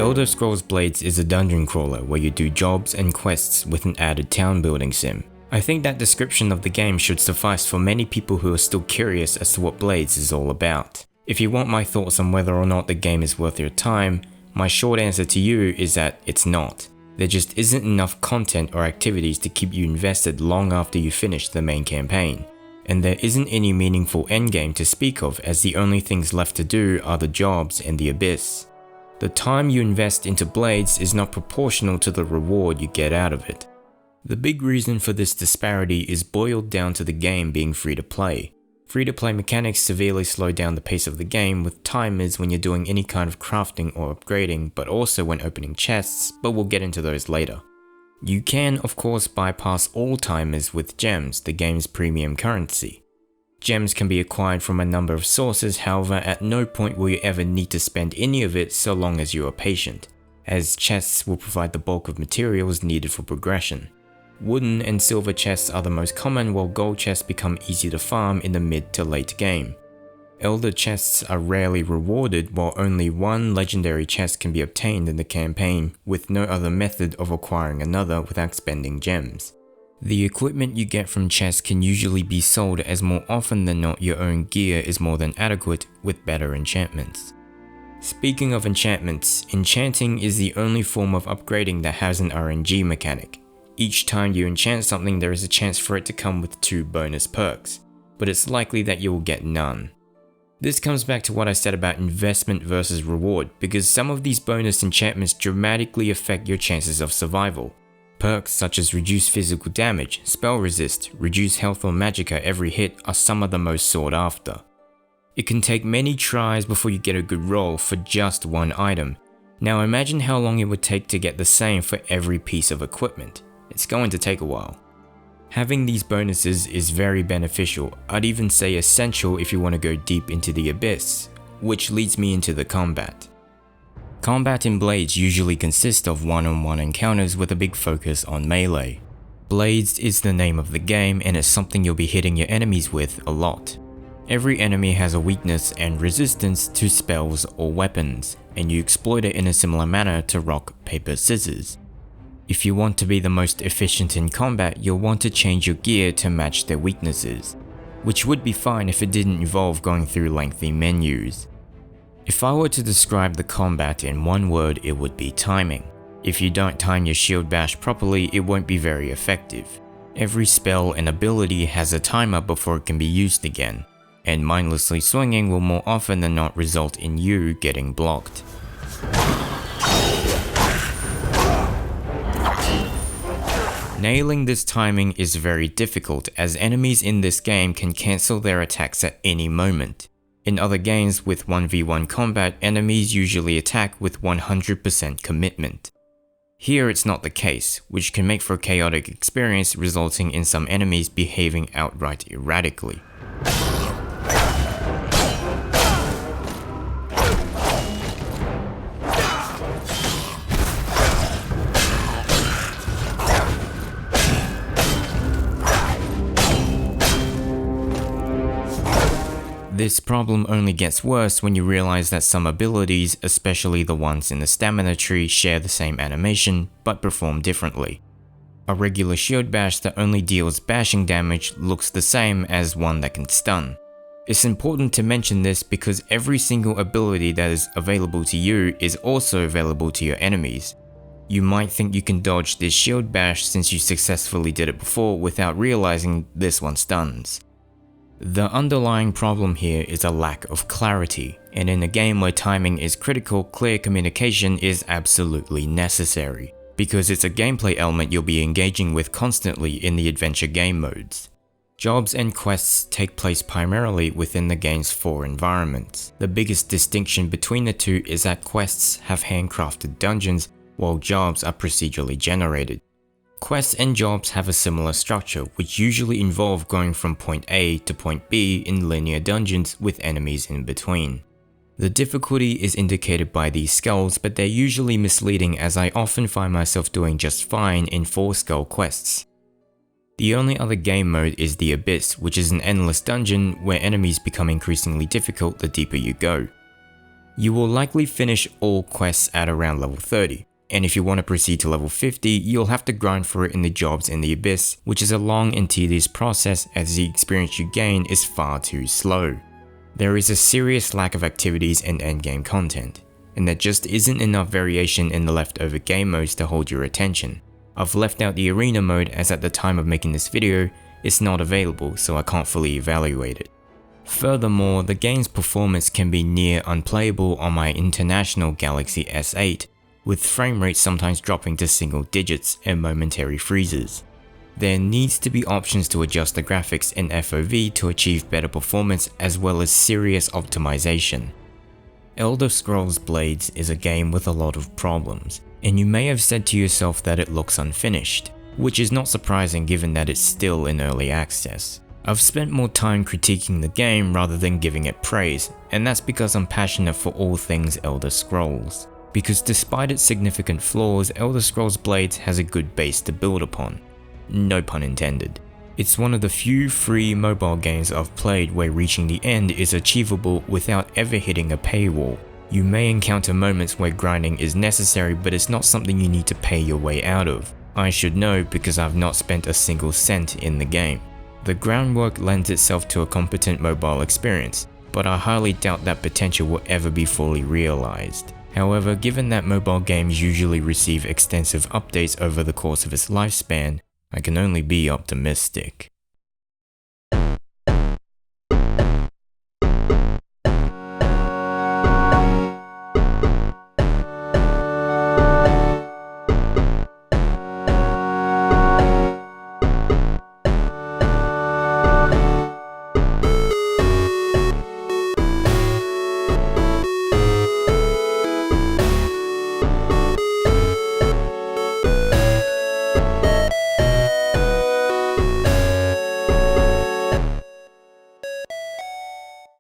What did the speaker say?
Elder Scrolls Blades is a dungeon crawler where you do jobs and quests with an added town building sim. I think that description of the game should suffice for many people who are still curious as to what Blades is all about. If you want my thoughts on whether or not the game is worth your time, my short answer to you is that it's not. There just isn't enough content or activities to keep you invested long after you finish the main campaign. And there isn't any meaningful endgame to speak of, as the only things left to do are the jobs and the Abyss. The time you invest into Blades is not proportional to the reward you get out of it. The big reason for this disparity is boiled down to the game being free to play. Free-to-play mechanics severely slow down the pace of the game with timers when you're doing any kind of crafting or upgrading, but also when opening chests, but we'll get into those later. You can, of course, bypass all timers with gems, the game's premium currency. Gems can be acquired from a number of sources, however, at no point will you ever need to spend any of it so long as you are patient, as chests will provide the bulk of materials needed for progression. Wooden and silver chests are the most common, while gold chests become easy to farm in the mid to late game. Elder chests are rarely rewarded, while only one legendary chest can be obtained in the campaign, with no other method of acquiring another without spending gems. The equipment you get from chests can usually be sold, as more often than not your own gear is more than adequate with better enchantments. Speaking of enchantments, enchanting is the only form of upgrading that has an RNG mechanic. Each time you enchant something, there is a chance for it to come with 2 bonus perks, but it's likely that you will get none. This comes back to what I said about investment versus reward, because some of these bonus enchantments dramatically affect your chances of survival. Perks such as reduce physical damage, spell resist, reduce health or magicka every hit are some of the most sought after. It can take many tries before you get a good roll for just one item. Now imagine how long it would take to get the same for every piece of equipment. It's going to take a while. Having these bonuses is very beneficial, I'd even say essential if you want to go deep into the Abyss, which leads me into the combat. Combat in Blades usually consists of one-on-one encounters with a big focus on melee. Blades is the name of the game and it's something you'll be hitting your enemies with a lot. Every enemy has a weakness and resistance to spells or weapons, and you exploit it in a similar manner to rock, paper, scissors. If you want to be the most efficient in combat, you'll want to change your gear to match their weaknesses, which would be fine if it didn't involve going through lengthy menus. If I were to describe the combat in one word, it would be timing. If you don't time your shield bash properly, it won't be very effective. Every spell and ability has a timer before it can be used again, and mindlessly swinging will more often than not result in you getting blocked. Nailing this timing is very difficult, as enemies in this game can cancel their attacks at any moment. In other games with 1v1 combat, enemies usually attack with 100% commitment. Here it's not the case, which can make for a chaotic experience, resulting in some enemies behaving outright erratically. This problem only gets worse when you realize that some abilities, especially the ones in the stamina tree, share the same animation, but perform differently. A regular shield bash that only deals bashing damage looks the same as one that can stun. It's important to mention this because every single ability that is available to you is also available to your enemies. You might think you can dodge this shield bash since you successfully did it before without realizing this one stuns. The underlying problem here is a lack of clarity, and in a game where timing is critical, clear communication is absolutely necessary, because it's a gameplay element you'll be engaging with constantly in the adventure game modes. Jobs and quests take place primarily within the game's 4 environments. The biggest distinction between the two is that quests have handcrafted dungeons, while jobs are procedurally generated. Quests and jobs have a similar structure, which usually involve going from point A to point B in linear dungeons with enemies in between. The difficulty is indicated by these skulls, but they're usually misleading, as I often find myself doing just fine in 4 skull quests. The only other game mode is the Abyss, which is an endless dungeon where enemies become increasingly difficult the deeper you go. You will likely finish all quests at around level 30, and if you want to proceed to level 50, you'll have to grind for it in the jobs in the Abyss, which is a long and tedious process as the experience you gain is far too slow. There is a serious lack of activities and endgame content, and there just isn't enough variation in the leftover game modes to hold your attention. I've left out the arena mode as at the time of making this video, it's not available, so I can't fully evaluate it. Furthermore, the game's performance can be near unplayable on my international Galaxy S8, with frame rates sometimes dropping to single digits and momentary freezes. There needs to be options to adjust the graphics in FOV to achieve better performance as well as serious optimization. Elder Scrolls Blades is a game with a lot of problems, and you may have said to yourself that it looks unfinished, which is not surprising given that it's still in early access. I've spent more time critiquing the game rather than giving it praise, and that's because I'm passionate for all things Elder Scrolls. Because despite its significant flaws, Elder Scrolls Blades has a good base to build upon. No pun intended. It's one of the few free mobile games I've played where reaching the end is achievable without ever hitting a paywall. You may encounter moments where grinding is necessary, but it's not something you need to pay your way out of. I should know because I've not spent a single cent in the game. The groundwork lends itself to a competent mobile experience, but I highly doubt that potential will ever be fully realized. However, given that mobile games usually receive extensive updates over the course of its lifespan, I can only be optimistic.